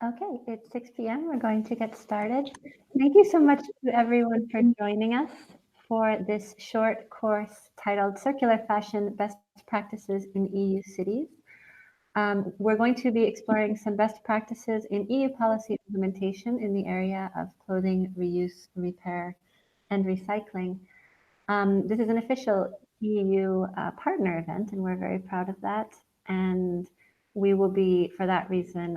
Okay, it's 6 p.m. We're going to get started. Thank you so much to everyone for joining us for this short course titled Circular Fashion Best Practices in EU Cities. We're going to be exploring some best practices in EU policy implementation in the area of clothing reuse, repair, and recycling. This is an official EU partner event, and we're very proud of that. And we will be, for that reason,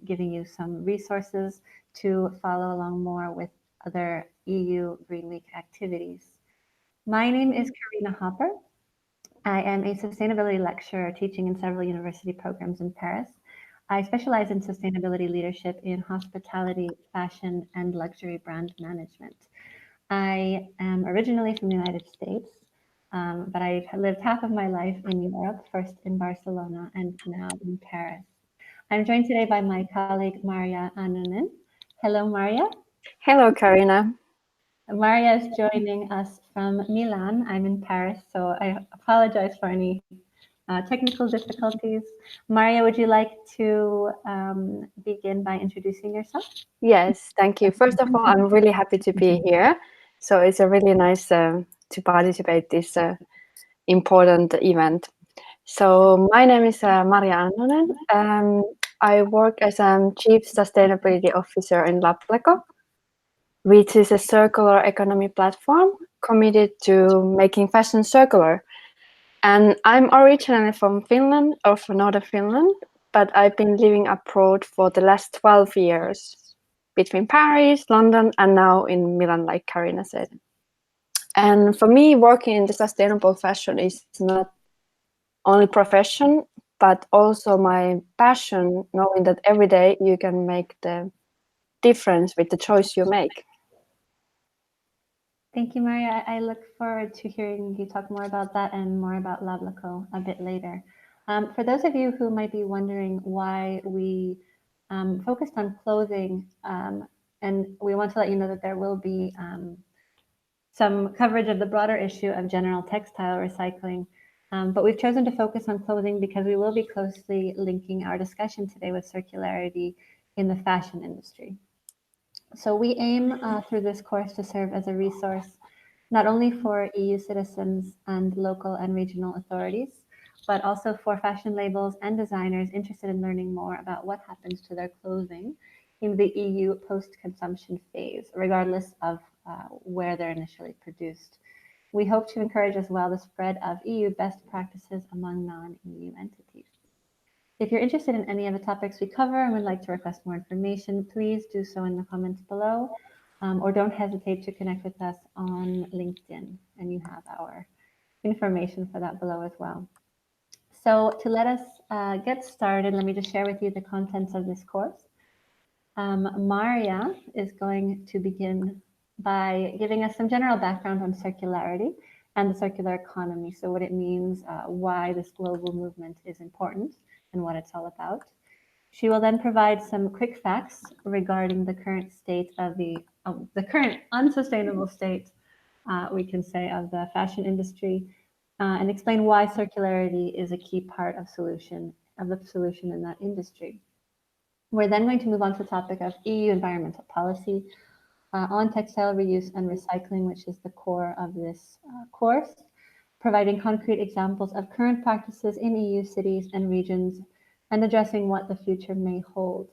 giving you some resources to follow along more with other EU Green Week activities. My name is Karina Hopper. I am a sustainability lecturer teaching in several university programs in Paris. I specialize in sustainability leadership in hospitality, fashion, and luxury brand management. I am originally from the United States, but I've lived half of my life in Europe, first in Barcelona and now in Paris. I'm joined today by my colleague Maria Annunen. Hello, Maria. Hello, Karina. Maria is joining us from Milan. I'm in Paris, so I apologize for any technical difficulties. Maria, would you like to begin by introducing yourself? Yes, thank you. First of all, I'm really happy to be here. So it's a really nice to participate this important event. So my name is Maria Annunen. I work as a Chief Sustainability Officer in Lapleko, which is a circular economy platform committed to making fashion circular. And I'm originally from Finland, or from northern Finland, but I've been living abroad for the last 12 years between Paris, London, and now in Milan, like Karina said. And for me, working in the sustainable fashion is not only profession, but also my passion, knowing that every day you can make the difference with the choice you make. Thank you, Maria. I look forward to hearing you talk more about that and more about Lablaco a bit later. For those of you who might be wondering why we focused on clothing, and we want to let you know that there will be some coverage of the broader issue of general textile recycling. But we've chosen to focus on clothing because we will be closely linking our discussion today with circularity in the fashion industry. So we aim through this course to serve as a resource not only for EU citizens and local and regional authorities, but also for fashion labels and designers interested in learning more about what happens to their clothing in the EU post-consumption phase, regardless of where they're initially produced. We hope to encourage as well the spread of EU best practices among non-EU entities. If you're interested in any of the topics we cover and would like to request more information, please do so in the comments below, or don't hesitate to connect with us on LinkedIn, and you have our information for that below as well. So to let us get started, let me just share with you the contents of this course. Maria is going to begin by giving us some general background on circularity and the circular economy. So what it means, why this global movement is important, and what it's all about. She will then provide some quick facts regarding the current state of the current unsustainable state, we can say, of the fashion industry, and explain why circularity is a key part of the solution in that industry. We're then going to move on to the topic of EU environmental policy on textile reuse and recycling, which is the core of this course, providing concrete examples of current practices in EU cities and regions, and addressing what the future may hold.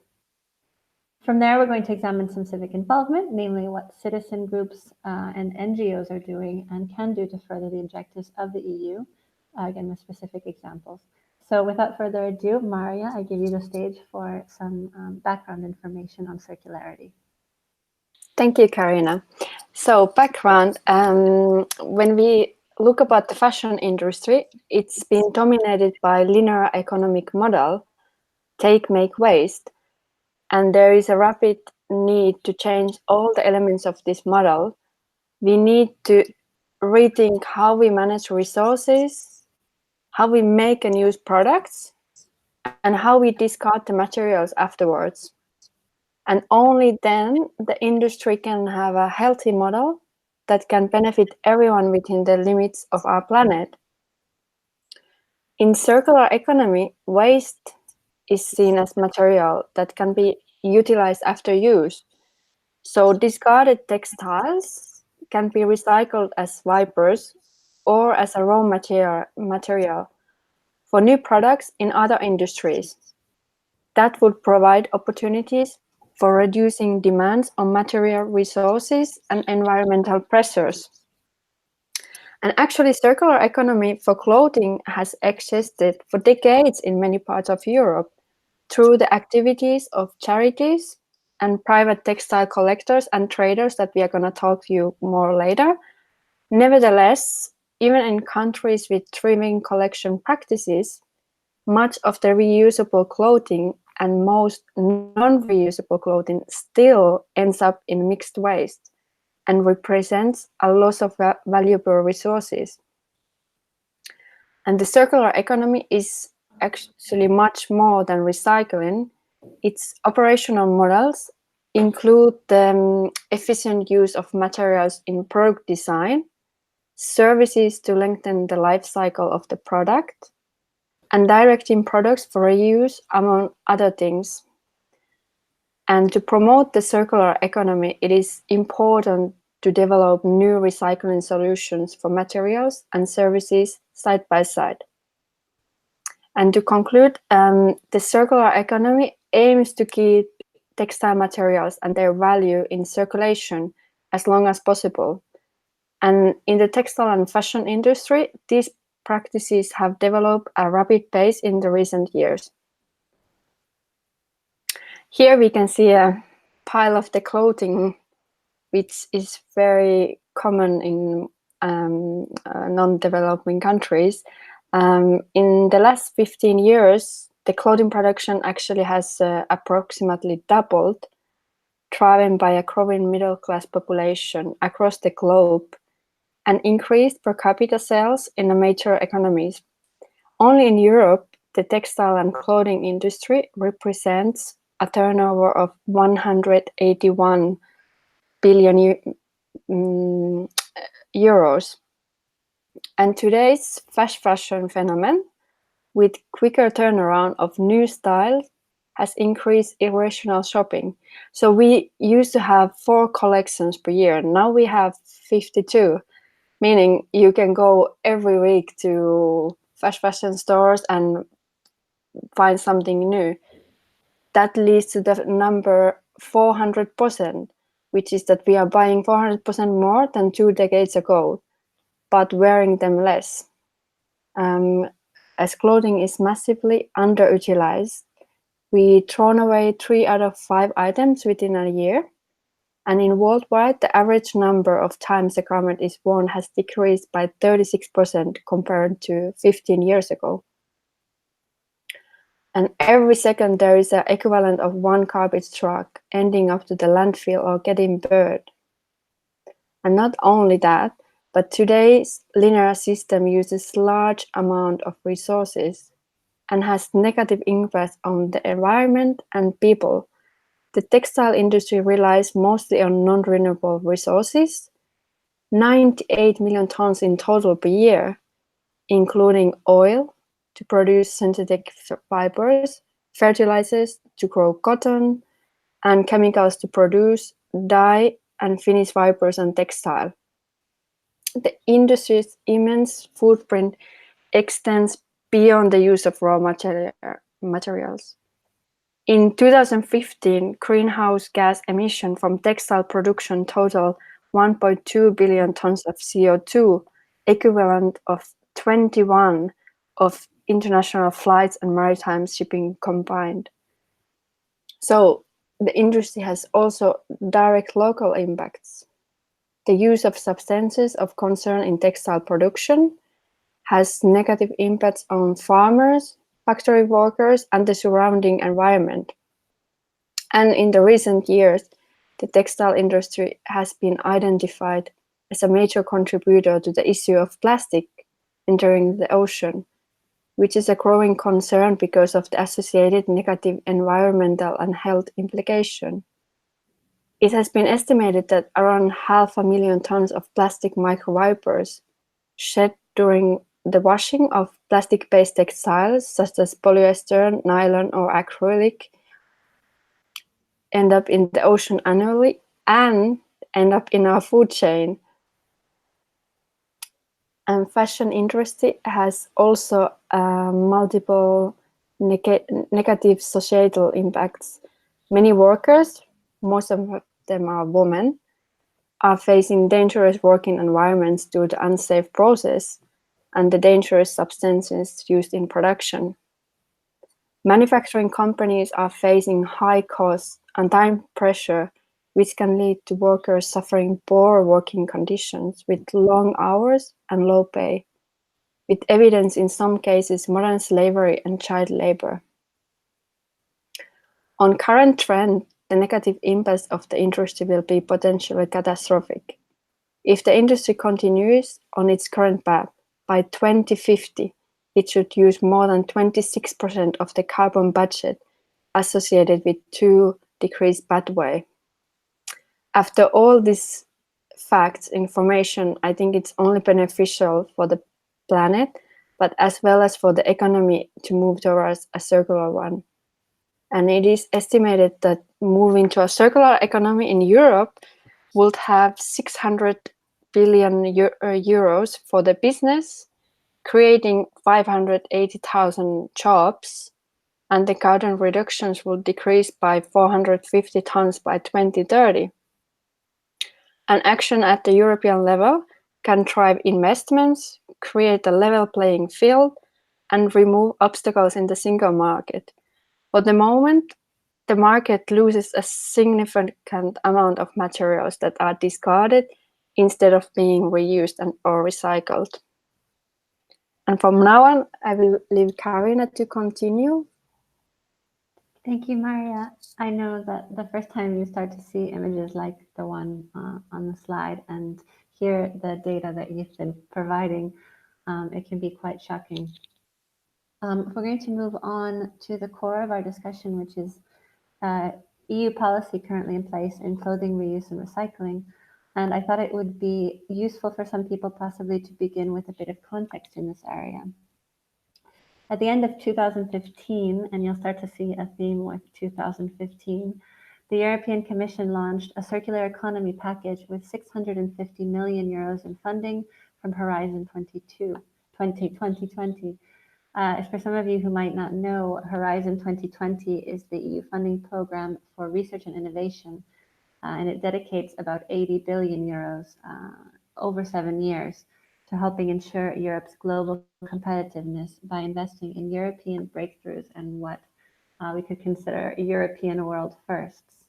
From there, we're going to examine some civic involvement, namely what citizen groups and NGOs are doing and can do to further the objectives of the EU, again with specific examples. So without further ado, Maria, I give you the stage for some background information on circularity. Thank you, Karina. So background, when we look about the fashion industry, it's been dominated by linear economic model, take, make, waste. And there is a rapid need to change all the elements of this model. We need to rethink how we manage resources, how we make and use products, and how we discard the materials afterwards. And only then the industry can have a healthy model that can benefit everyone within the limits of our planet. In circular economy, waste is seen as material that can be utilized after use. So discarded textiles can be recycled as fibers or as a raw material for new products in other industries. That would provide opportunities for reducing demands on material resources and environmental pressures. And actually, circular economy for clothing has existed for decades in many parts of Europe through the activities of charities and private textile collectors and traders that we are going to talk to you more later. Nevertheless, even in countries with thriving collection practices, much of the reusable clothing and most non-reusable clothing still ends up in mixed waste and represents a loss of valuable resources. And the circular economy is actually much more than recycling. Its operational models include the efficient use of materials in product design, services to lengthen the life cycle of the product, and directing products for reuse, among other things. And to promote the circular economy, it is important to develop new recycling solutions for materials and services side by side. And to conclude, the circular economy aims to keep textile materials and their value in circulation as long as possible. And in the textile and fashion industry, these practices have developed a rapid pace in the recent years. Here we can see a pile of the clothing, which is very common in non-developing countries. In the last 15 years, the clothing production actually has approximately doubled, driven by a growing middle-class population across the globe and increased per capita sales in the major economies. Only in Europe, the textile and clothing industry represents a turnover of 181 billion euros. And today's fast fashion phenomenon, with quicker turnaround of new styles, has increased irrational shopping. So we used to have 4 collections per year. Now we have 52, meaning you can go every week to fast fashion stores and find something new. That leads to the number 400%, which is that we are buying 400% more than 2 decades ago, but wearing them less. As clothing is massively underutilized, we thrown away 3 out of 5 items within a year. And in worldwide, the average number of times a garment is worn has decreased by 36% compared to 15 years ago. And every second there is an equivalent of 1 garbage truck ending up to the landfill or getting burned. And not only that, but today's linear system uses large amount of resources and has negative impact on the environment and people. The textile industry relies mostly on non-renewable resources, 98 million tons in total per year, including oil to produce synthetic fibers, fertilizers to grow cotton, and chemicals to produce dye and finished fibers and textile. The industry's immense footprint extends beyond the use of raw materials. In 2015, greenhouse gas emission from textile production total 1.2 billion tons of CO2, equivalent of 21 of international flights and maritime shipping combined. So the industry has also direct local impacts. The use of substances of concern in textile production has negative impacts on farmers, factory workers, and the surrounding environment. And in the recent years, the textile industry has been identified as a major contributor to the issue of plastic entering the ocean, which is a growing concern because of the associated negative environmental and health implication. It has been estimated that around 500,000 tons of plastic microfibers shed during the washing of plastic-based textiles such as polyester, nylon, or acrylic end up in the ocean annually and end up in our food chain. And fashion industry has also multiple negative societal impacts. Many workers, most of them are women, are facing dangerous working environments due to unsafe process and the dangerous substances used in production. Manufacturing companies are facing high costs and time pressure, which can lead to workers suffering poor working conditions with long hours and low pay, with evidence in some cases modern slavery and child labor. On current trend, the negative impacts of the industry will be potentially catastrophic. If the industry continues on its current path, by 2050, it should use more than 26% of the carbon budget associated with 2-degree pathway. After all these facts, information, I think it's only beneficial for the planet, but as well as for the economy to move towards a circular one. And it is estimated that moving to a circular economy in Europe would have 600 billion euros for the business, creating 580,000 jobs, and the carbon reductions will decrease by 450 tons by 2030. And action at the European level can drive investments, create a level playing field, and remove obstacles in the single market. For the moment, the market loses a significant amount of materials that are discarded instead of being reused or recycled. And from now on, I will leave Karina to continue. Thank you, Maria. I know that the first time you start to see images like the one on the slide and hear the data that you've been providing, it can be quite shocking. We're going to move on to the core of our discussion, which is EU policy currently in place in clothing reuse and recycling. And I thought it would be useful for some people possibly to begin with a bit of context in this area. At the end of 2015, and you'll start to see a theme with 2015, the European Commission launched a circular economy package with 650 million euros in funding from Horizon 2020. For some of you who might not know, Horizon 2020 is the EU funding program for research and innovation, and it dedicates about 80 billion euros over 7 years to helping ensure Europe's global competitiveness by investing in European breakthroughs and what we could consider European world firsts.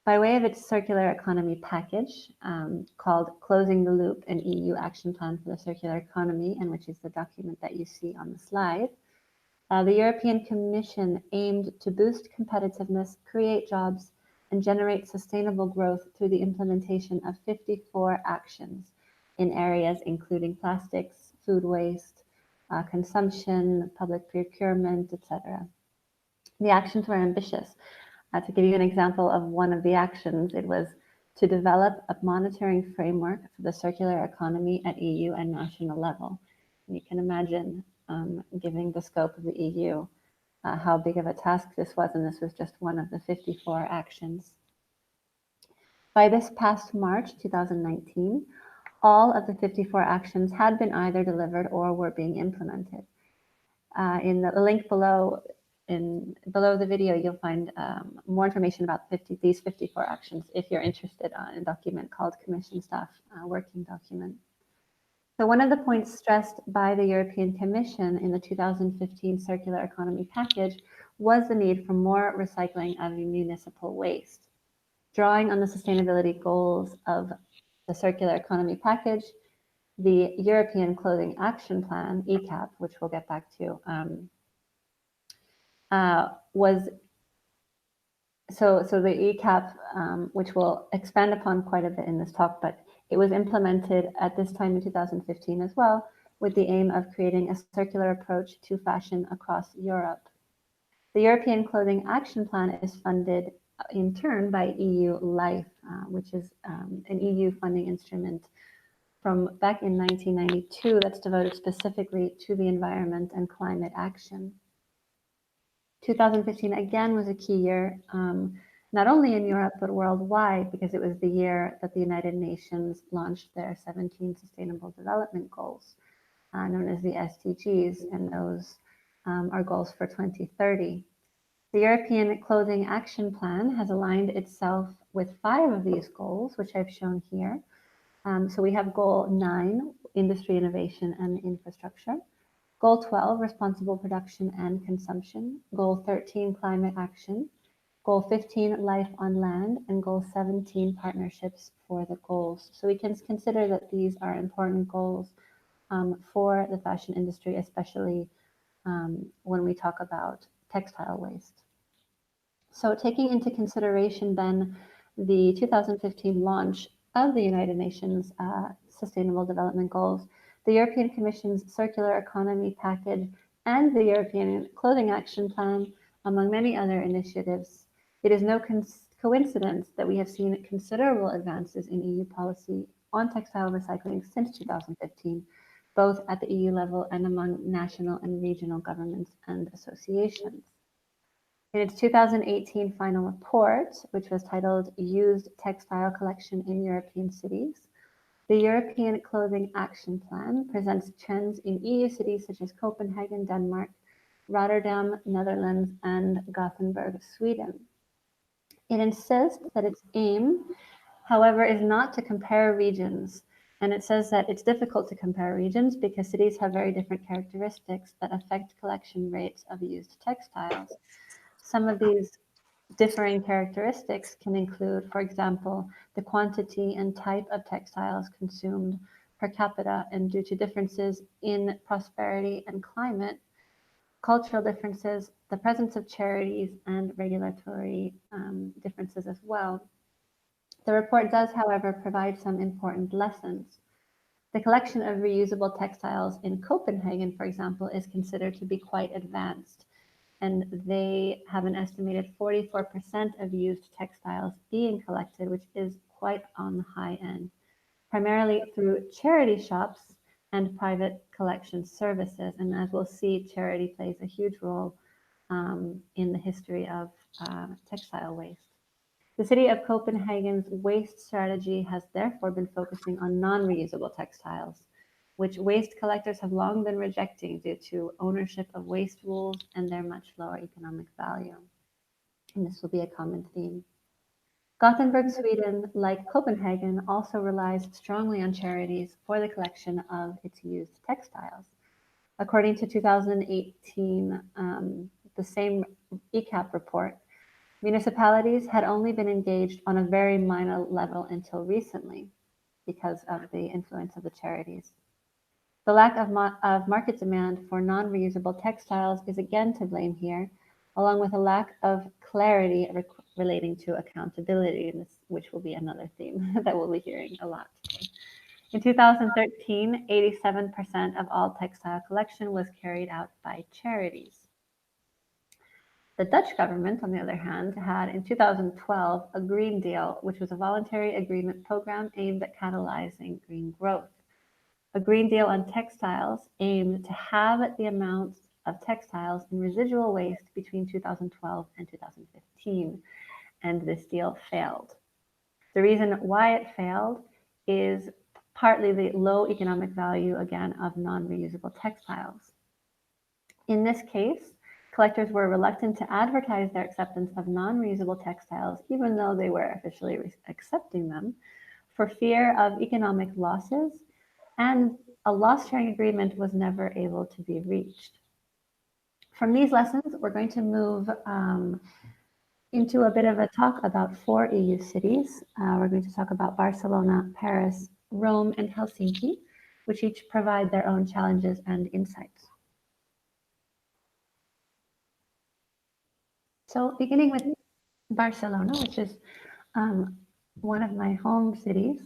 By way of its circular economy package called Closing the Loop, an EU action plan for the circular economy, and which is the document that you see on the slide, the European Commission aimed to boost competitiveness, create jobs, and generate sustainable growth through the implementation of 54 actions in areas including plastics, food waste, consumption, public procurement, etc. The actions were ambitious. To give you an example of one of the actions, it was to develop a monitoring framework for the circular economy at EU and national level. And you can imagine, given the scope of the EU, how big of a task this was, and this was just one of the 54 actions. By this past March 2019, all of the 54 actions had been either delivered or were being implemented. In the link below the video, you'll find more information about these 54 actions if you're interested in a document called Commission Staff Working Document. So one of the points stressed by the European Commission in the 2015 Circular Economy Package was the need for more recycling of municipal waste. Drawing on the sustainability goals of the Circular Economy Package, the European Clothing Action Plan, ECAP, which we'll get back to, was the ECAP, which we'll expand upon quite a bit in this talk, but it was implemented at this time in 2015 as well, with the aim of creating a circular approach to fashion across Europe. The European Clothing Action Plan is funded in turn by EU LIFE, which is an EU funding instrument from back in 1992 that's devoted specifically to the environment and climate action. 2015 again was a key year. not only in Europe, but worldwide, because it was the year that the United Nations launched their 17 Sustainable Development Goals, known as the SDGs, and those are goals for 2030. The European Clothing Action Plan has aligned itself with 5 of these goals, which I've shown here. So we have Goal 9, Industry, Innovation, and Infrastructure. Goal 12, Responsible Production and Consumption. Goal 13, Climate Action. Goal 15, Life on Land. And Goal 17, Partnerships for the Goals. So we can consider that these are important goals for the fashion industry, especially when we talk about textile waste. So taking into consideration then the 2015 launch of the United Nations Sustainable Development Goals, the European Commission's Circular Economy Package, and the European Clothing Action Plan, among many other initiatives, it is no coincidence that we have seen considerable advances in EU policy on textile recycling since 2015, both at the EU level and among national and regional governments and associations. In its 2018 final report, which was titled Used Textile Collection in European Cities, the European Clothing Action Plan presents trends in EU cities such as Copenhagen, Denmark, Rotterdam, Netherlands, and Gothenburg, Sweden. It insists that its aim, however, is not to compare regions. And it says that it's difficult to compare regions because cities have very different characteristics that affect collection rates of used textiles. Some of these differing characteristics can include, for example, the quantity and type of textiles consumed per capita, and due to differences in prosperity and climate, cultural differences, the presence of charities, and regulatory differences as well. The report does, however, provide some important lessons. The collection of reusable textiles in Copenhagen, for example, is considered to be quite advanced, and they have an estimated 44% of used textiles being collected, which is quite on the high end, primarily through charity shops and private collection services. And as we'll see, charity plays a huge role in the history of textile waste. The city of Copenhagen's waste strategy has therefore been focusing on non-reusable textiles, which waste collectors have long been rejecting due to ownership of waste rules and their much lower economic value. And this will be a common theme. Gothenburg, Sweden, like Copenhagen, also relies strongly on charities for the collection of its used textiles. According to 2018, the same ECAP report, municipalities had only been engaged on a very minor level until recently because of the influence of the charities. The lack of market demand for non-reusable textiles is again to blame here, along with a lack of clarity relating to accountability, which will be another theme that we'll be hearing a lot today. In 2013, 87% of all textile collection was carried out by charities. The Dutch government, on the other hand, had in 2012 a Green Deal, which was a voluntary agreement program aimed at catalyzing green growth. A Green Deal on textiles aimed to halve the amount of textiles in residual waste between 2012 and 2015, and this deal failed. The reason why it failed is partly the low economic value, again, of non-reusable textiles. In this case, collectors were reluctant to advertise their acceptance of non-reusable textiles, even though they were officially accepting them, for fear of economic losses, and a loss-sharing agreement was never able to be reached. From these lessons, we're going to move into a bit of a talk about 4 EU cities. We're going to talk about Barcelona, Paris, Rome, and Helsinki, which each provide their own challenges and insights. So beginning with Barcelona, which is one of my home cities,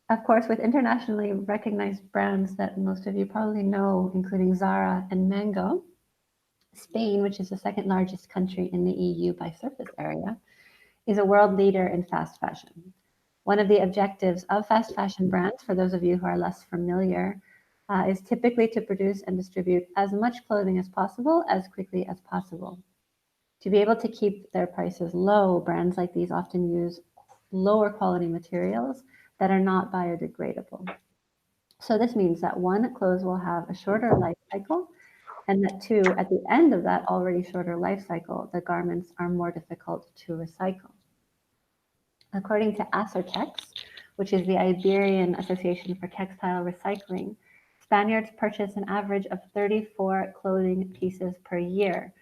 of course, with internationally recognized brands that most of you probably know, including Zara and Mango, Spain, which is the second largest country in the EU by surface area, is a world leader in fast fashion. One of the objectives of fast fashion brands, for those of you who are less familiar, is typically to produce and distribute as much clothing as possible, as quickly as possible. To be able to keep their prices low, brands like these often use lower quality materials that are not biodegradable. So this means that one, clothes will have a shorter life cycle, and that two, at the end of that already shorter life cycle, the garments are more difficult to recycle. According to Acertex, which is the Iberian Association for Textile Recycling, Spaniards purchase an average of 34 clothing pieces per year,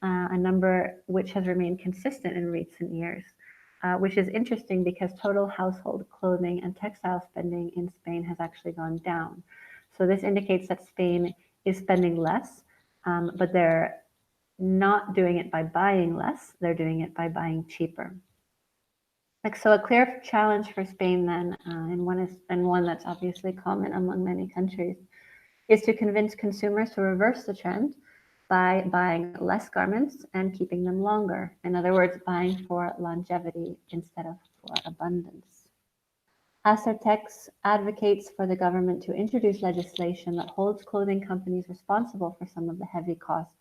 a number which has remained consistent in recent years, which is interesting because total household clothing and textile spending in Spain has actually gone down. So this indicates that Spain is spending less, but they're not doing it by buying less, they're doing it by buying cheaper. So a clear challenge for Spain then, and one that's obviously common among many countries, is to convince consumers to reverse the trend by buying less garments and keeping them longer. In other words, buying for longevity instead of for abundance. Acertex advocates for the government to introduce legislation that holds clothing companies responsible for some of the heavy costs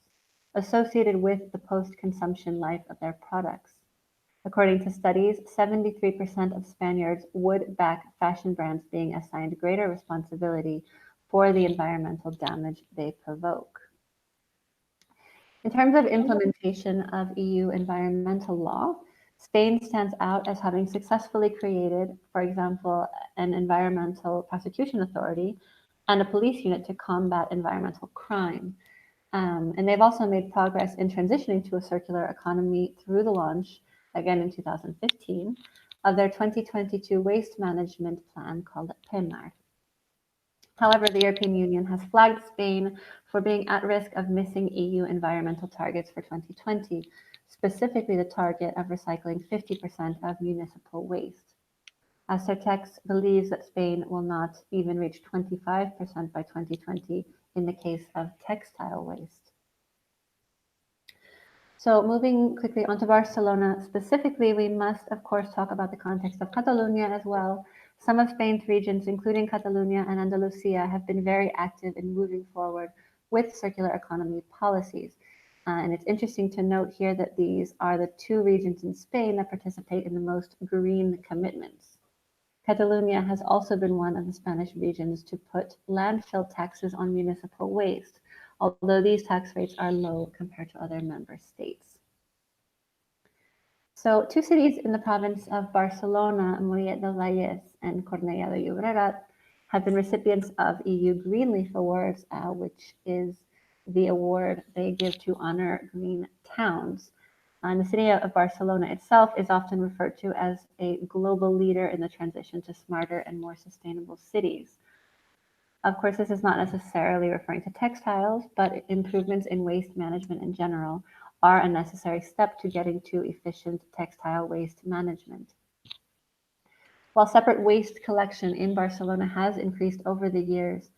associated with the post-consumption life of their products. According to studies, 73% of Spaniards would back fashion brands being assigned greater responsibility for the environmental damage they provoke. In terms of implementation of EU environmental law, Spain stands out as having successfully created, for example, an environmental prosecution authority and a police unit to combat environmental crime. And they've also made progress in transitioning to a circular economy through the launch, again in 2015, of their 2022 waste management plan called PEMAR. However, the European Union has flagged Spain for being at risk of missing EU environmental targets for 2020, specifically the target of recycling 50% of municipal waste. Acertex believes that Spain will not even reach 25% by 2020 in the case of textile waste. So moving quickly onto Barcelona specifically, we must, of course, talk about the context of Catalonia as well. Some of Spain's regions, including Catalonia and Andalusia, have been very active in moving forward with circular economy policies. And it's interesting to note here that these are the two regions in Spain that participate in the most green commitments. Catalonia has also been one of the Spanish regions to put landfill taxes on municipal waste, although these tax rates are low compared to other member states. So two cities in the province of Barcelona, Mollet del Vallès and Cornellà de Llobregat, have been recipients of EU Green Leaf Awards, which is the award they give to honor green towns. And the city of Barcelona itself is often referred to as a global leader in the transition to smarter and more sustainable cities. Of course, this is not necessarily referring to textiles, but improvements in waste management in general are a necessary step to getting to efficient textile waste management. While separate waste collection in Barcelona has increased over the years,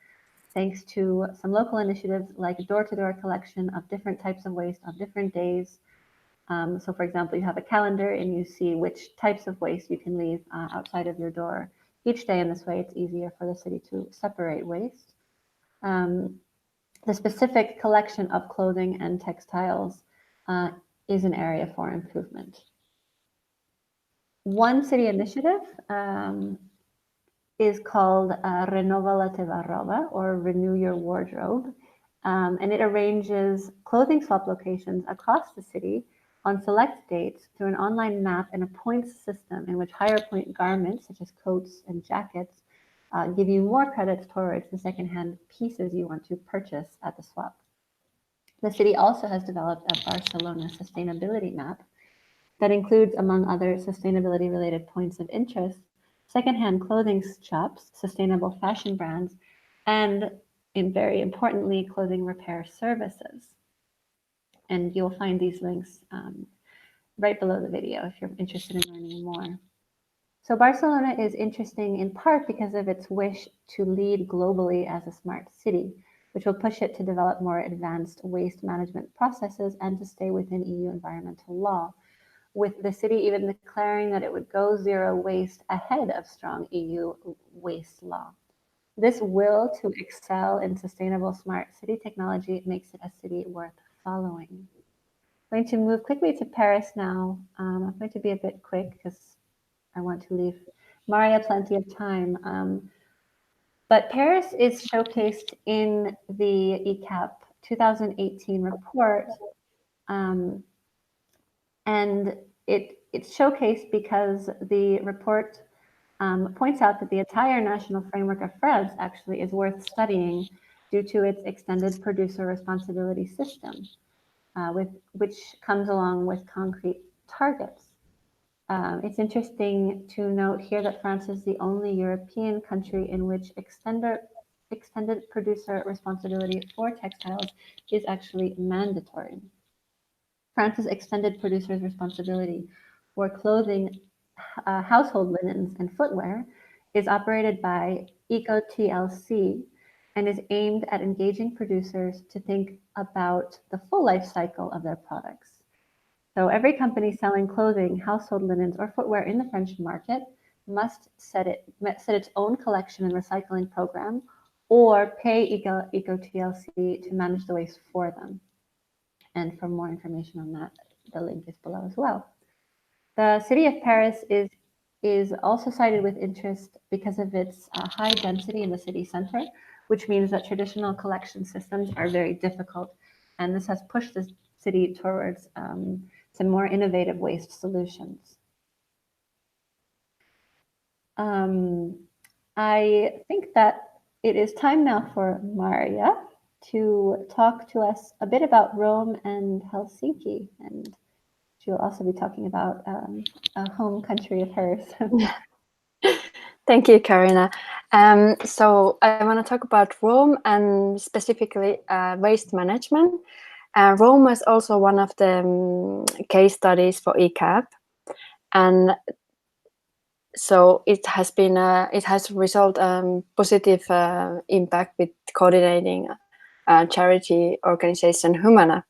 thanks to some local initiatives like door-to-door collection of different types of waste on different days. So for example, you have a calendar and you see which types of waste you can leave outside of your door each day. In this way, it's easier for the city to separate waste. The specific collection of clothing and textiles is an area for improvement. One city initiative is called Renova la teva roba, or Renew Your Wardrobe, and it arranges clothing swap locations across the city on select dates through an online map and a points system in which higher point garments, such as coats and jackets, give you more credits towards the secondhand pieces you want to purchase at the swap. The city also has developed a Barcelona sustainability map that includes, among other sustainability-related points of interest, secondhand clothing shops, sustainable fashion brands, and, very importantly, clothing repair services. And you'll find these links right below the video if you're interested in learning more. So Barcelona is interesting in part because of its wish to lead globally as a smart city, which will push it to develop more advanced waste management processes and to stay within EU environmental law, with the city even declaring that it would go zero waste ahead of strong EU waste law. This will to excel in sustainable smart city technology makes it a city worth following. going to move quickly to Paris now. I'm going to be a bit quick because I want to leave Maria plenty of time. But Paris is showcased in the ECAP 2018 report, and it's showcased because the report points out that the entire national framework of France actually is worth studying due to its extended producer responsibility system, which comes along with concrete targets. It's interesting to note here that France is the only European country in which extended producer responsibility for textiles is actually mandatory. France's extended producer's responsibility for clothing, household linens, and footwear is operated by EcoTLC and is aimed at engaging producers to think about the full life cycle of their products. So every company selling clothing, household linens, or footwear in the French market must set its own collection and recycling program or pay EcoTLC to manage the waste for them. And for more information on that, the link is below as well. The city of Paris is also cited with interest because of its high density in the city center, which means that traditional collection systems are very difficult. And this has pushed the city towards some more innovative waste solutions. I think that it is time now for Maria to talk to us a bit about Rome and Helsinki, and she'll also be talking about a home country of hers. Thank you, Karina. So I want to talk about Rome and specifically waste management. Rome was also one of the case studies for ECAP, and so it has resulted positive impact with coordinating charity organization Humana.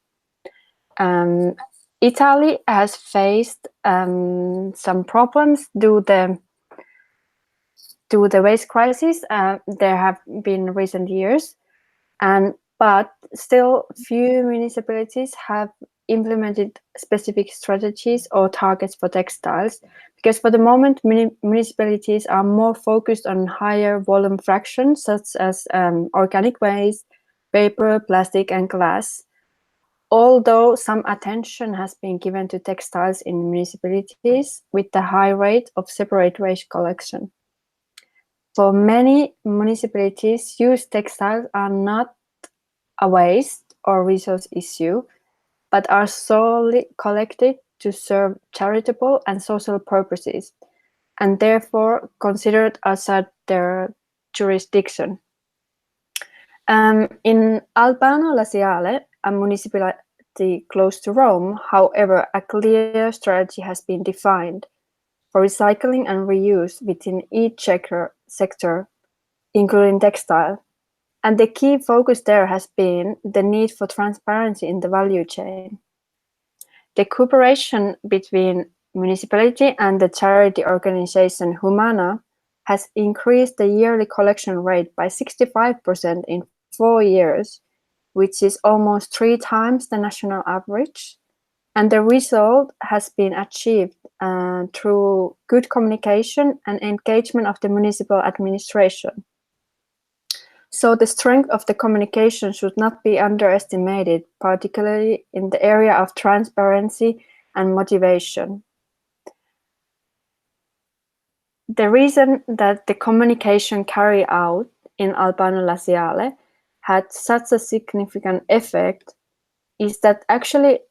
Italy has faced some problems due to the waste crisis. There have been recent years, but still few municipalities have implemented specific strategies or targets for textiles, because for the moment municipalities are more focused on higher volume fractions such as organic waste, paper, plastic, and glass. Although some attention has been given to textiles in municipalities with the high rate of separate waste collection. For many municipalities, used textiles are not a waste or resource issue, but are solely collected to serve charitable and social purposes, and therefore considered outside their jurisdiction. In Albano Laziale, a municipality close to Rome, however, a clear strategy has been defined for recycling and reuse within each sector, including textile. And the key focus there has been the need for transparency in the value chain. The cooperation between municipality and the charity organization Humana has increased the yearly collection rate by 65% in 4 years, which is almost 3 times the national average. And the result has been achieved through good communication and engagement of the municipal administration. So the strength of the communication should not be underestimated, particularly in the area of transparency and motivation. The reason that the communication carried out in Albano Laziale had such a significant effect is that actually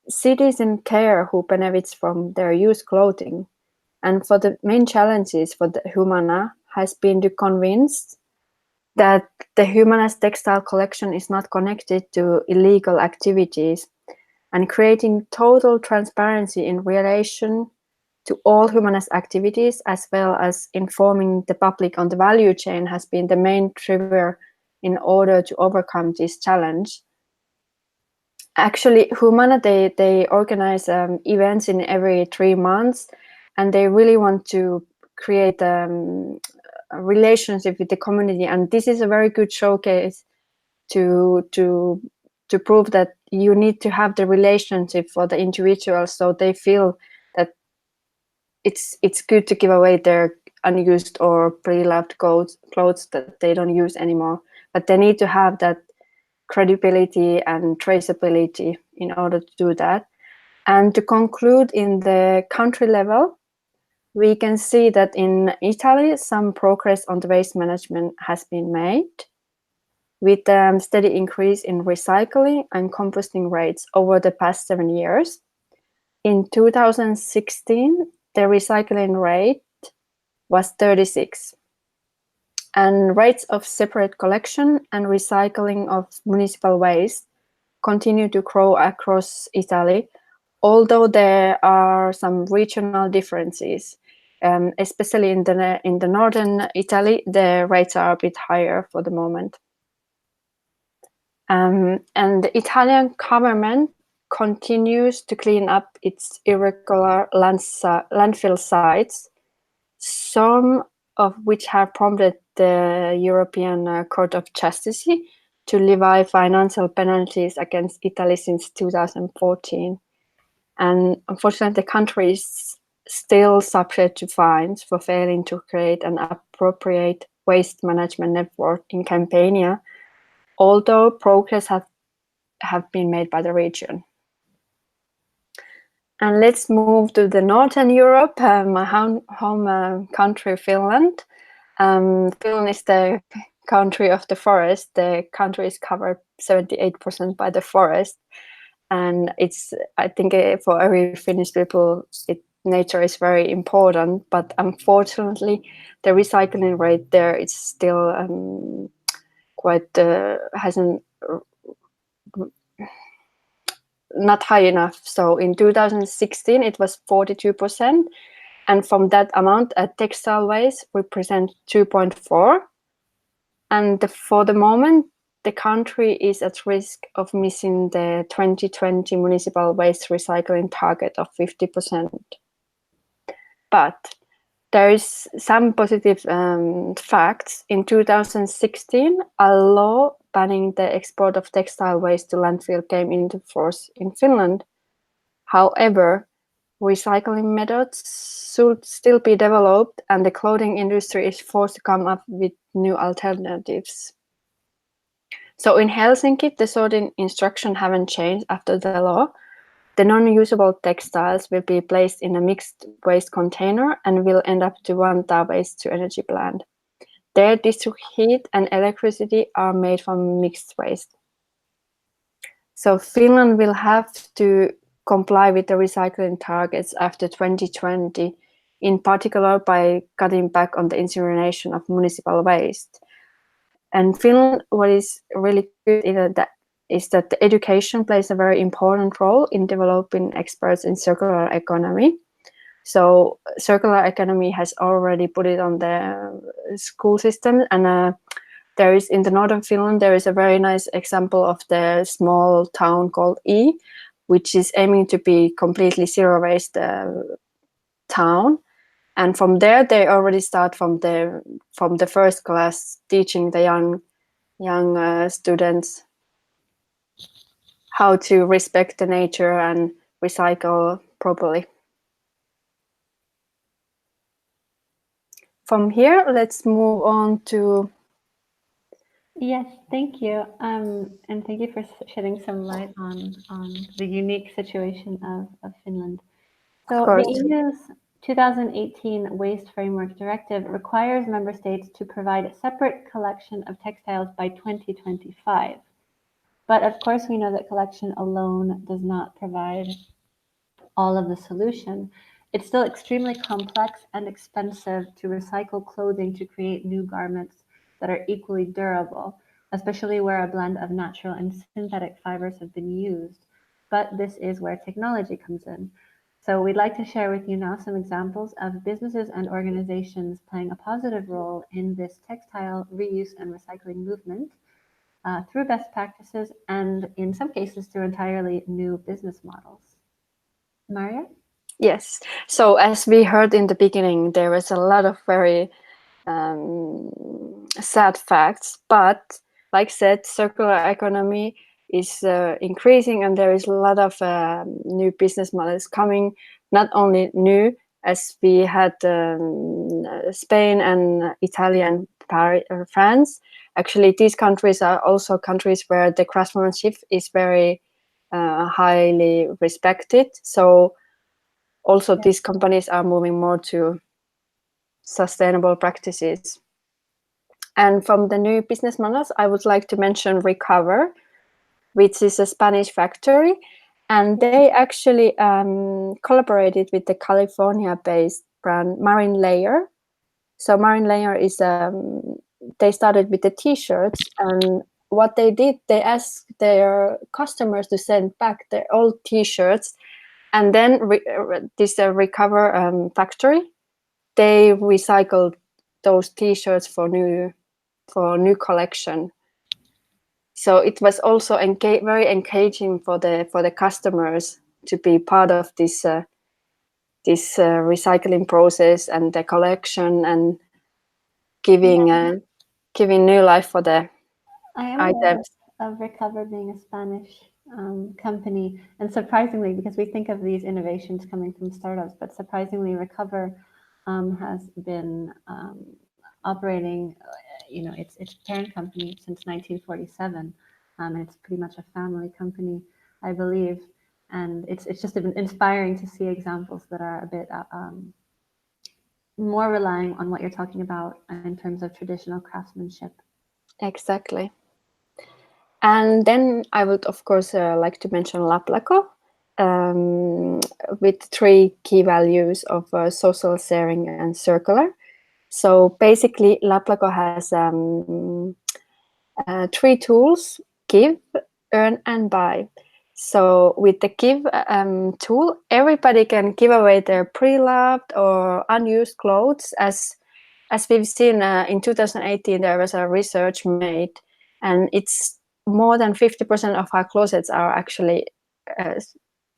citizens care who benefits from their used clothing. And for the main challenges for the Humana has been to convince that the Humana's textile collection is not connected to illegal activities, and creating total transparency in relation to all Humana's activities, as well as informing the public on the value chain, has been the main trigger in order to overcome this challenge. Actually, Humana, they organize events in every 3 months, and they really want to create a relationship with the community, and this is a very good showcase to prove that you need to have the relationship for the individuals, so they feel that it's good to give away their unused or pre-loved clothes that they don't use anymore. But they need to have that credibility and traceability in order to do that. And to conclude, in the country level, we can see that in Italy, some progress on the waste management has been made, with a steady increase in recycling and composting rates over the past 7 years. In 2016, the recycling rate was 36, and rates of separate collection and recycling of municipal waste continue to grow across Italy, although there are some regional differences. Especially in the northern Italy, the rates are a bit higher for the moment. And the Italian government continues to clean up its irregular landfill sites, some of which have prompted the European Court of Justice to levy financial penalties against Italy since 2014. And unfortunately, the country is still subject to fines for failing to create an appropriate waste management network in Campania, although progress have been made by the region. And let's move to the Northern Europe, my home country, Finland. Finland is the country of the forest. The country is covered 78% by the forest. And I think for every Finnish people, nature is very important. But unfortunately, the recycling rate there is still quite hasn't not high enough. So in 2016, it was 42%. And from that amount, textile waste represent 2.4. And for the moment, the country is at risk of missing the 2020 municipal waste recycling target of 50%. But there is some positive facts. In 2016, a law banning the export of textile waste to landfill came into force in Finland. However, recycling methods should still be developed, and the clothing industry is forced to come up with new alternatives. So in Helsinki, the sorting instruction haven't changed after the law. The non-usable textiles will be placed in a mixed waste container and will end up to Vantaa waste-to-energy plant. Their district heat and electricity are made from mixed waste. So Finland will have to comply with the recycling targets after 2020, in particular by cutting back on the incineration of municipal waste. And Finland, what is really good is that the education plays a very important role in developing experts in circular economy. So circular economy has already put it on the school system, and there is in the northern Finland, there is a very nice example of the small town called which is aiming to be completely zero waste town. And from there, they already start from the first class, teaching the young students how to respect the nature and recycle properly. From here, let's move on to... Yes, thank you. And thank you for shedding some light on the unique situation of Finland. So the EU's 2018 Waste Framework Directive requires member states to provide a separate collection of textiles by 2025. But of course, we know that collection alone does not provide all of the solution. It's still extremely complex and expensive to recycle clothing to create new garments that are equally durable, especially where a blend of natural and synthetic fibers have been used. But this is where technology comes in. So we'd like to share with you now some examples of businesses and organizations playing a positive role in this textile reuse and recycling movement through best practices and in some cases through entirely new business models. Maria? Yes. So as we heard in the beginning, there was a lot of very sad facts, but like I said, circular economy is increasing, and there is a lot of new business models coming. Not only new, as we had Spain and Italy and France. Actually, these countries are also countries where the craftsmanship is very highly respected. So also these companies are moving more to sustainable practices. And from the new business models, I would like to mention Recover, which is a Spanish factory. And they actually collaborated with the California-based brand Marine Layer. So Marine Layer is, they started with the t-shirts, and what they did, they asked their customers to send back their old t-shirts, and then this Recover factory, they recycled those t-shirts for new collection. So it was also very engaging for the customers to be part of this recycling process and the collection, and giving new life for the I am aware items. of Recover being a Spanish company, and surprisingly, because we think of these innovations coming from startups, but surprisingly, Recover has been operating, its parent company since 1947, and it's pretty much a family company, I believe. And it's just been inspiring to see examples that are a bit more relying on what you're talking about in terms of traditional craftsmanship. Exactly. And then I would, of course, like to mention Laplaco, with 3 key values of social, sharing, and circular. So basically, Laplaco has 3 tools: give, earn, and buy. So with the give tool, everybody can give away their pre-loved or unused clothes. As we've seen in 2018, there was a research made, and it's more than 50% of our closets are actually,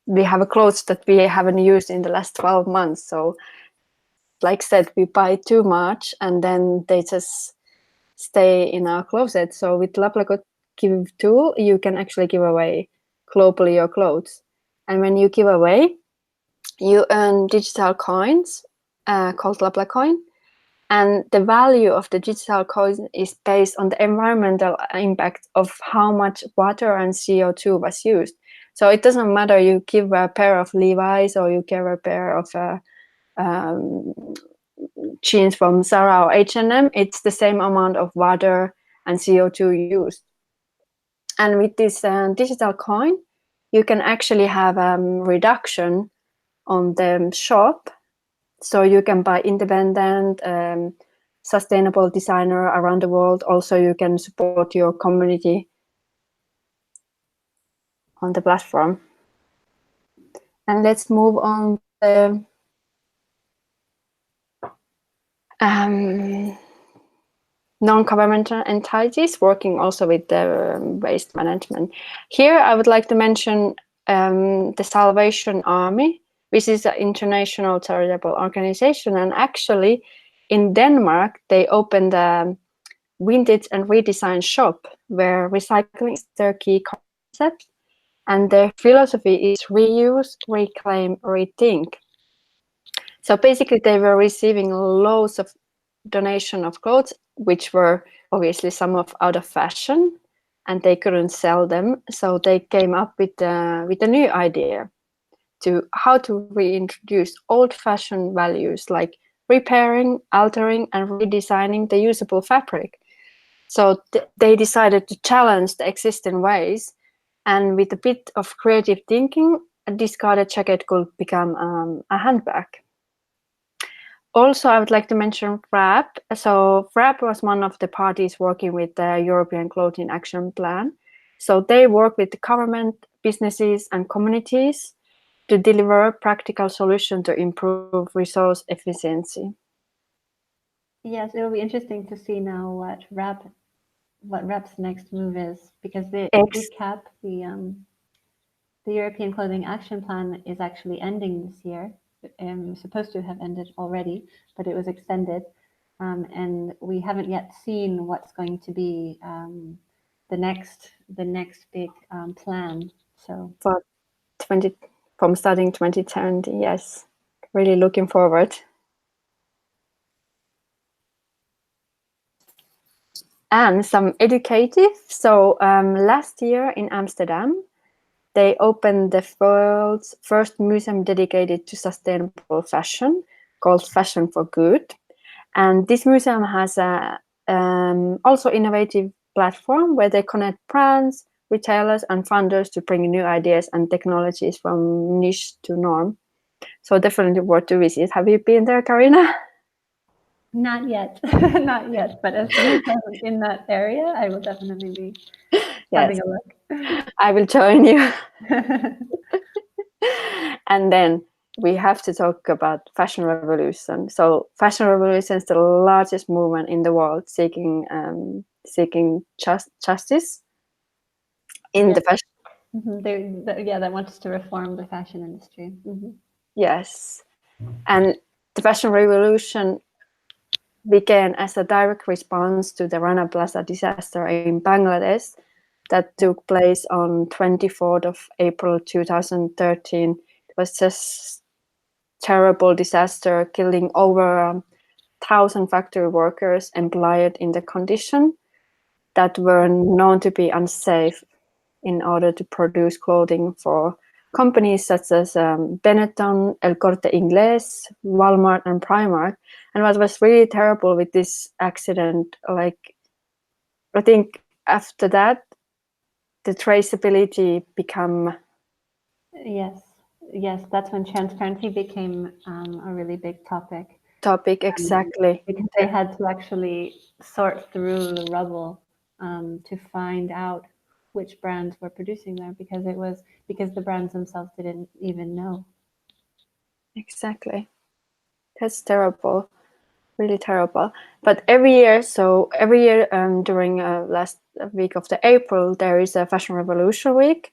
we have clothes that we haven't used in the last 12 months. So like I said, we buy too much and then they just stay in our closet. So with Laplaco Give tool, you can actually give away globally your clothes. And when you give away, you earn digital coins called Laplacoin. And the value of the digital coin is based on the environmental impact of how much water and CO2 was used. So it doesn't matter you give a pair of Levi's or you give a pair of jeans from Zara or H&M, it's the same amount of water and CO2 used. And with this digital coin, you can actually have reduction on the shop. So you can buy independent, sustainable designer around the world. Also, you can support your community on the platform. And let's move on to the non-governmental entities working also with the waste management. Here, I would like to mention the Salvation Army, which is an international charitable organization. And actually, in Denmark, they opened a vintage and redesign shop where recycling is their key concept. And their philosophy is reuse, reclaim, rethink. So basically, they were receiving loads of donation of clothes, which were obviously some of out of fashion, and they couldn't sell them. So they came up with a new idea to how to reintroduce old-fashioned values like repairing, altering, and redesigning the usable fabric. So they decided to challenge the existing ways, and with a bit of creative thinking, a discarded jacket could become a handbag. Also, I would like to mention WRAP. So WRAP was one of the parties working with the European Clothing Action Plan. So they work with the government, businesses, and communities to deliver practical solutions to improve resource efficiency. Yes, it'll be interesting to see now what REP's next move is, because the recap, the European Clothing Action Plan is actually ending this year. It was supposed to have ended already, but it was extended. And we haven't yet seen what's going to be the next big plan. So for from starting 2020, yes, really looking forward. And some educative. So last year in Amsterdam, they opened the world's first museum dedicated to sustainable fashion, called Fashion for Good. And this museum has a also innovative platform where they connect brands, retailers, and funders to bring new ideas and technologies from niche to norm. So definitely worth to visit. Have you been there, Karina? not yet, not yet. But as soon as I'm in that area, I will definitely be Yes, having a look. I will join you. And then we have to talk about fashion revolution. So fashion revolution is the largest movement in the world seeking justice in Yeah. the fashion. That wants to reform the fashion industry. Yes, and the fashion revolution began as a direct response to the Rana Plaza disaster in Bangladesh that took place on 24th of April 2013. It was just terrible disaster, killing over 1,000 factory workers employed in the condition that were known to be unsafe in order to produce clothing for companies such as Benetton, El Corte Inglés, Walmart, and Primark. And what was really terrible with this accident, like I think after that, the traceability become Yes, that's when transparency became a really big topic. exactly. Because they had to actually sort through the rubble to find out which brands were producing there, because the brands themselves didn't even know. Exactly. That's terrible. Really terrible. But every year during last week of the April, there is a Fashion Revolution Week,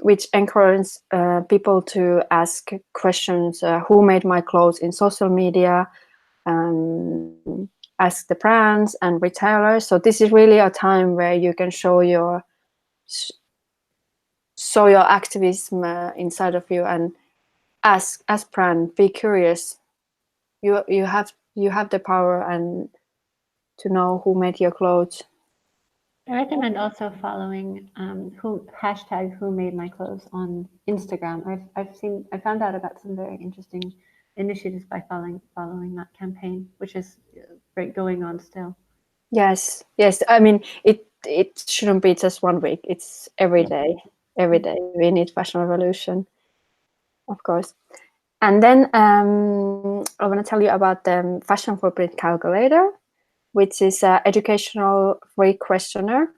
which encourages people to ask questions: who made my clothes in social media? Ask the brands and retailers. So this is really a time where you can show your activism inside of you and ask brand, be curious. You have the power and to know who made your clothes. I recommend also following who made my clothes on Instagram. I found out about some very interesting initiatives by following that campaign, which is great going on still. Yes. I mean, it shouldn't be just 1 week. It's every day. Every day we need fashion revolution, of course. And then I want to tell you about the fashion footprint calculator, which is an educational free questionnaire.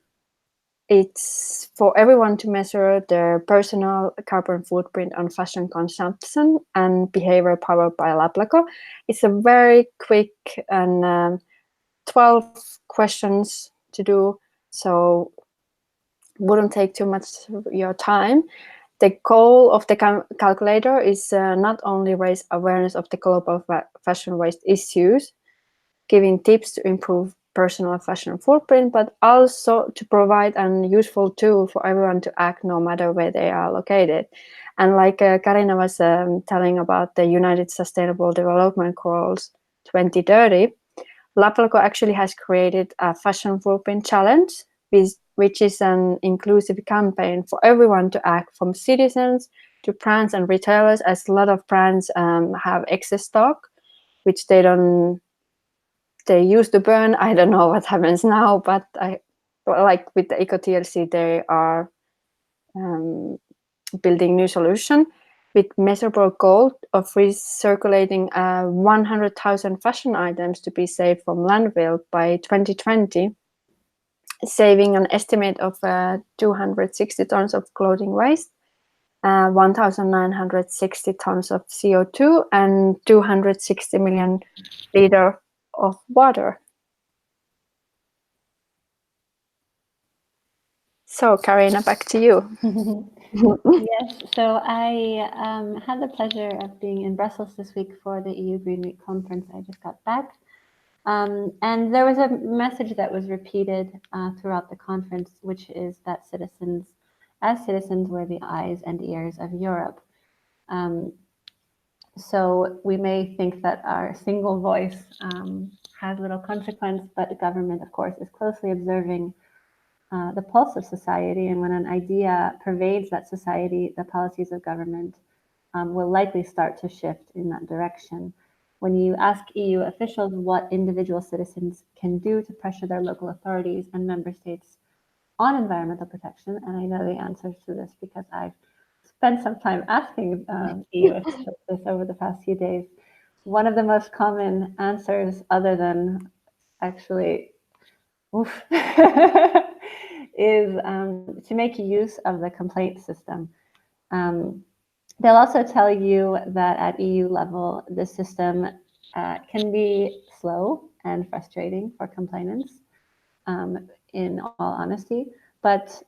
It's for everyone to measure their personal carbon footprint on fashion consumption and behavior powered by Laplaco. It's a very quick and 12 questions to do, so wouldn't take too much of your time. The goal of the calculator is not only raise awareness of the global fashion waste issues, giving tips to improve personal fashion footprint, but also to provide a useful tool for everyone to act no matter where they are located. And like Karina was telling about the United Sustainable Development Goals 2030, Laplaco actually has created a fashion footprint challenge, which is an inclusive campaign for everyone to act, from citizens to brands and retailers, as a lot of brands have excess stock, which they used to burn. I don't know what happens now, but like with the EcoTLC, they are building new solution with measurable goal of recirculating 100,000 fashion items to be saved from landfill by 2020, saving an estimate of 260 tons of clothing waste, 1,960 tons of CO2, and 260 million liters of water. So, Karina, back to you. Yes, so I had the pleasure of being in Brussels this week for the EU Green Week conference. I just got back. And there was a message that was repeated throughout the conference, which is that as citizens, we're the eyes and ears of Europe. Um, so we may think that our single voice has little consequence, but the government, of course, is closely observing the pulse of society. And when an idea pervades that society, the policies of government will likely start to shift in that direction. When you ask EU officials what individual citizens can do to pressure their local authorities and member states on environmental protection, and I know the answers to this because I've spent some time asking EU officials this over the past few days, one of the most common answers, other than actually, oof, is to make use of the complaint system. Um, They'll also tell you that at EU level, the system can be slow and frustrating for complainants, in all honesty. But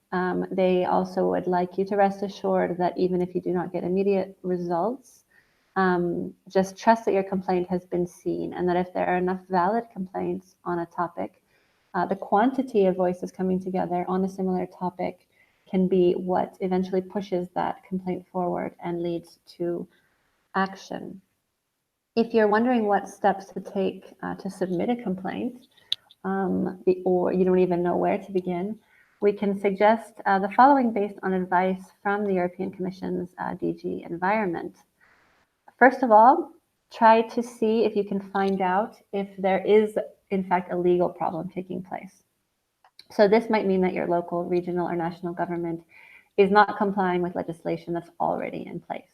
they also would like you to rest assured that even if you do not get immediate results, just trust that your complaint has been seen, and that if there are enough valid complaints on a topic, the quantity of voices coming together on a similar topic can be what eventually pushes that complaint forward and leads to action. If you're wondering what steps to take to submit a complaint, or you don't even know where to begin, we can suggest the following based on advice from the European Commission's DG Environment. First of all, try to see if you can find out if there is, in fact, a legal problem taking place. So this might mean that your local, regional, or national government is not complying with legislation that's already in place.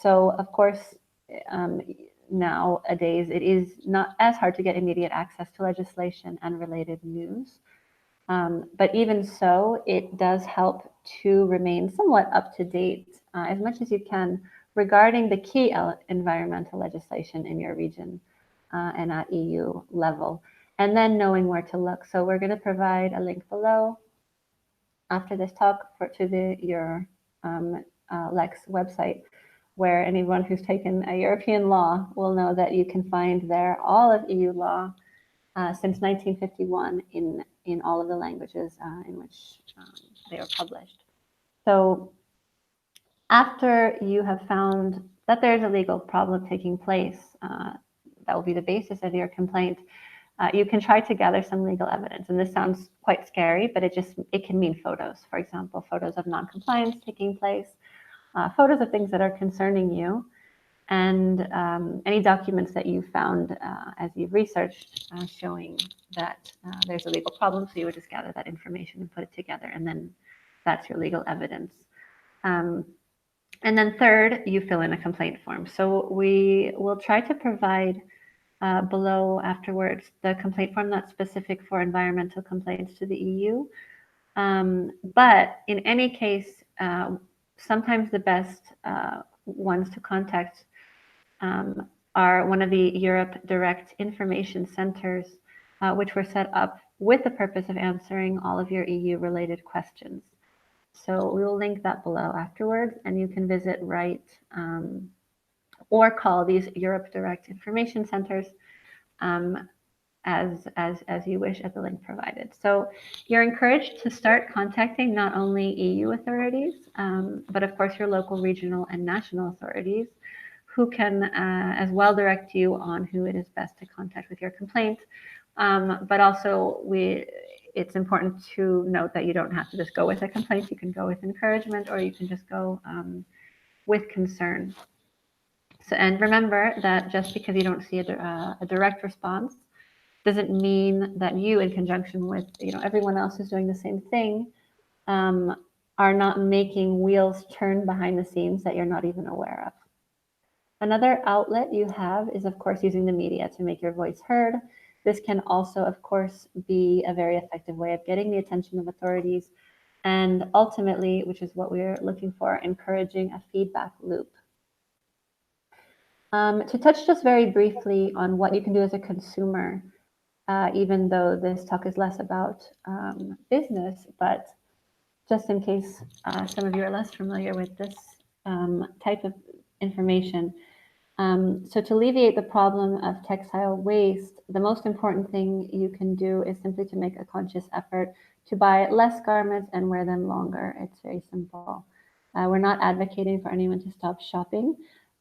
So, of course, nowadays it is not as hard to get immediate access to legislation and related news. But even so, it does help to remain somewhat up to date as much as you can regarding the key environmental legislation in your region and at EU level, and then knowing where to look. So we're going to provide a link below after this talk to your Lex website, where anyone who's taken a European law will know that you can find there all of EU law since 1951 in all of the languages in which they are published. So after you have found that there's a legal problem taking place, that will be the basis of your complaint, you can try to gather some legal evidence. And this sounds quite scary, but it can mean photos. For example, photos of non-compliance taking place, photos of things that are concerning you, and any documents that you found as you've researched showing that there's a legal problem. So you would just gather that information and put it together, and then that's your legal evidence. And then third, you fill in a complaint form. So we will try to provide below afterwards the complaint form that's specific for environmental complaints to the EU. But in any case, sometimes the best ones to contact are one of the Europe Direct Information Centers, which were set up with the purpose of answering all of your EU-related questions. So we will link that below afterwards, and you can visit or call these Europe Direct Information Centers as you wish at the link provided. So you're encouraged to start contacting not only EU authorities, but of course your local, regional, and national authorities, who can as well direct you on who it is best to contact with your complaint. But also it's important to note that you don't have to just go with a complaint. You can go with encouragement, or you can just go with concern. So, and remember that just because you don't see a direct response doesn't mean that you, in conjunction with everyone else who's doing the same thing, are not making wheels turn behind the scenes that you're not even aware of. Another outlet you have is, of course, using the media to make your voice heard. This can also, of course, be a very effective way of getting the attention of authorities, and ultimately, which is what we're looking for, encouraging a feedback loop. To touch just very briefly on what you can do as a consumer, even though this talk is less about business, but just in case some of you are less familiar with this type of information, So to alleviate the problem of textile waste, the most important thing you can do is simply to make a conscious effort to buy less garments and wear them longer. It's very simple. We're not advocating for anyone to stop shopping,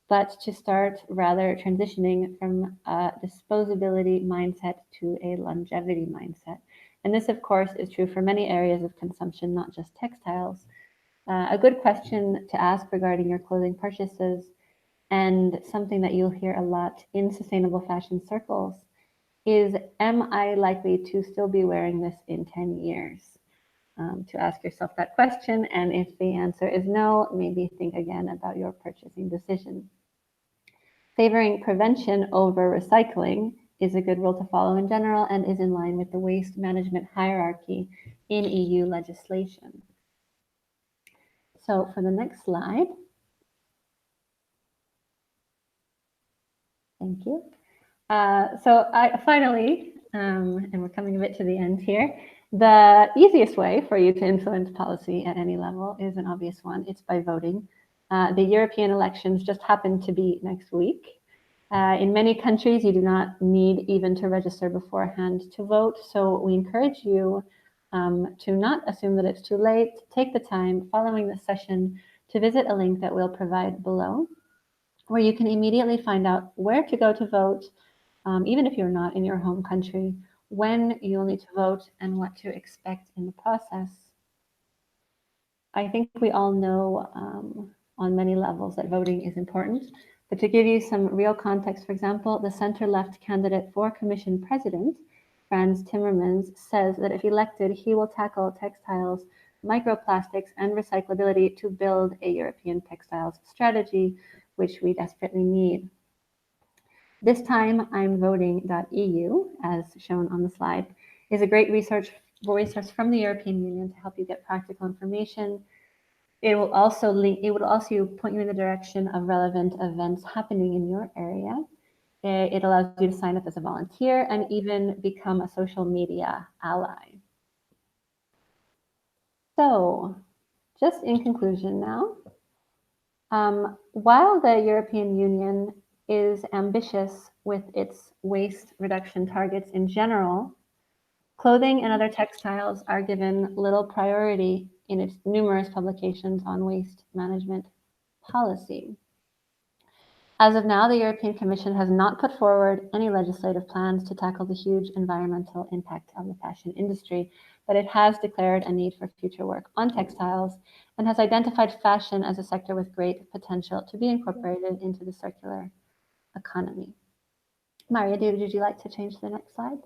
but to start rather transitioning from a disposability mindset to a longevity mindset. And this, of course, is true for many areas of consumption, not just textiles. A good question to ask regarding your clothing purchases, and something that you'll hear a lot in sustainable fashion circles, is, am I likely to still be wearing this in 10 years? To ask yourself that question, and if the answer is no, maybe think again about your purchasing decision. Favoring prevention over recycling is a good rule to follow in general and is in line with the waste management hierarchy in EU legislation. So for the next slide, thank you. So finally, and we're coming a bit to the end here, the easiest way for you to influence policy at any level is an obvious one. It's by voting. The European elections just happen to be next week. In many countries, you do not need even to register beforehand to vote. So we encourage you to not assume that it's too late. Take the time following the session to visit a link that we'll provide below, where you can immediately find out where to go to vote, even if you're not in your home country, when you'll need to vote, and what to expect in the process. I think we all know on many levels that voting is important, but to give you some real context, for example, the center-left candidate for Commission President, Frans Timmermans, says that if elected, he will tackle textiles, microplastics, and recyclability to build a European textiles strategy, which we desperately need. This time, I'm voting.eu, as shown on the slide, is a great resource from the European Union to help you get practical information. It would also point you in the direction of relevant events happening in your area. It allows you to sign up as a volunteer and even become a social media ally. So, just in conclusion now, while the European Union is ambitious with its waste reduction targets in general, clothing and other textiles are given little priority in its numerous publications on waste management policy. As of now, the European Commission has not put forward any legislative plans to tackle the huge environmental impact of the fashion industry, but it has declared a need for future work on textiles and has identified fashion as a sector with great potential to be incorporated into the circular economy. Maria, would you like to change to the next slide?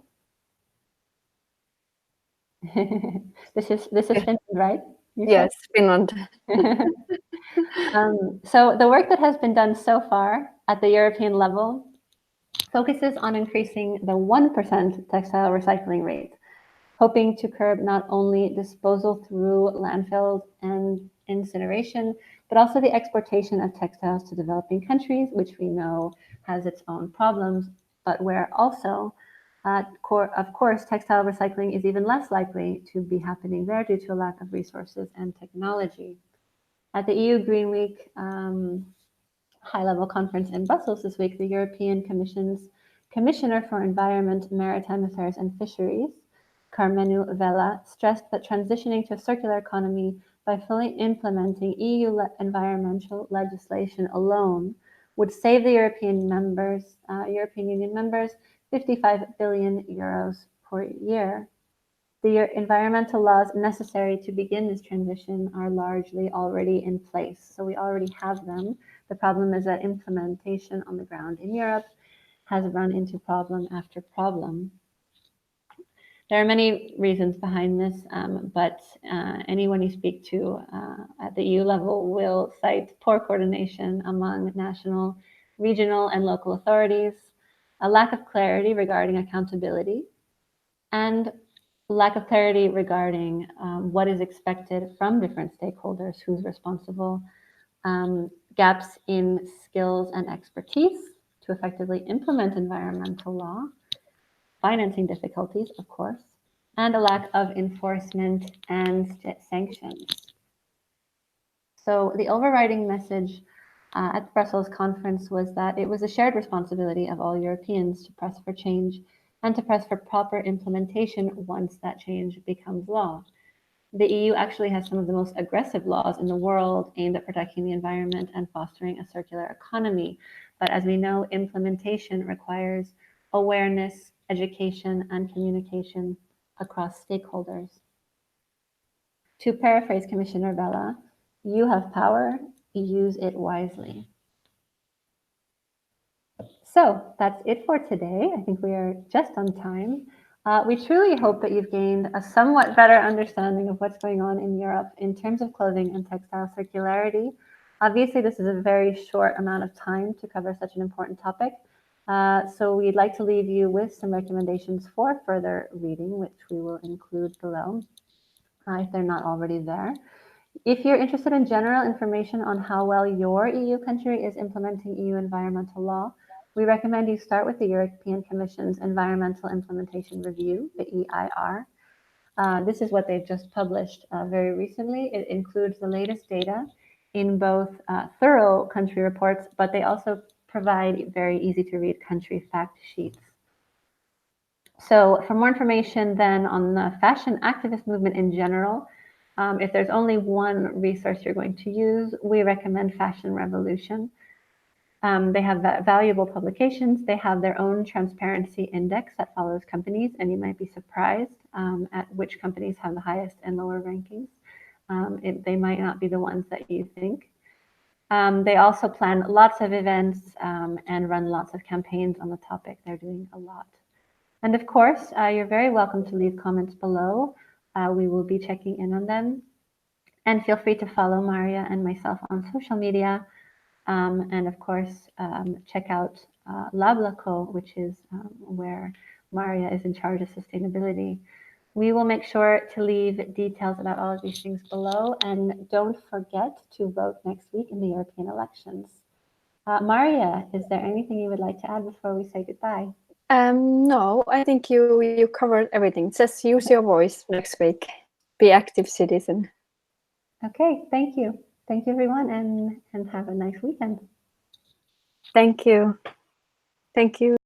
This is Finland, right? Yes, Finland. So the work that has been done so far at the European level focuses on increasing the 1% textile recycling rate, hoping to curb not only disposal through landfills and incineration, but also the exportation of textiles to developing countries, which we know has its own problems, but where also, of course, textile recycling is even less likely to be happening there due to a lack of resources and technology. At the EU Green Week high-level conference in Brussels this week, the European Commission's Commissioner for Environment, Maritime Affairs and Fisheries, Carmenu Vella, stressed that transitioning to a circular economy by fully implementing EU environmental legislation alone would save the European Union members 55 billion euros per year. The environmental laws necessary to begin this transition are largely already in place, so we already have them. The problem is that implementation on the ground in Europe has run into problem after problem. There are many reasons behind this, but anyone you speak to at the EU level will cite poor coordination among national, regional, and local authorities, a lack of clarity regarding accountability, and lack of clarity regarding what is expected from different stakeholders, who's responsible, gaps in skills and expertise to effectively implement environmental law, financing difficulties, of course, and a lack of enforcement and sanctions. So the overriding message at the Brussels conference was that it was a shared responsibility of all Europeans to press for change and to press for proper implementation once that change becomes law. The EU actually has some of the most aggressive laws in the world aimed at protecting the environment and fostering a circular economy. But as we know, implementation requires awareness, education, and communication across stakeholders. To paraphrase Commissioner Vella, you have power, use it wisely. So that's it for today. I think we are just on time. We truly hope that you've gained a somewhat better understanding of what's going on in Europe in terms of clothing and textile circularity. Obviously, this is a very short amount of time to cover such an important topic. So we'd like to leave you with some recommendations for further reading, which we will include below if they're not already there. If you're interested in general information on how well your EU country is implementing EU environmental law, we recommend you start with the European Commission's Environmental Implementation Review, the EIR. This is what they've just published very recently. It includes the latest data in both thorough country reports, but they also provide very easy to read country fact sheets. So for more information then on the fashion activist movement in general, if there's only one resource you're going to use, we recommend Fashion Revolution. They have valuable publications. They have their own transparency index that follows companies, and you might be surprised at which companies have the highest and lower rankings. They might not be the ones that you think. They also plan lots of events and run lots of campaigns on the topic. They're doing a lot. And of course, you're very welcome to leave comments below. We will be checking in on them. And feel free to follow Maria and myself on social media. And of course, check out LabLaco, which is where Maria is in charge of sustainability. We will make sure to leave details about all of these things below. And don't forget to vote next week in the European elections. Maria, is there anything you would like to add before we say goodbye? No, I think you covered everything. Just use your voice next week. Be active citizen. Okay, thank you. Thank you, everyone, and have a nice weekend. Thank you. Thank you.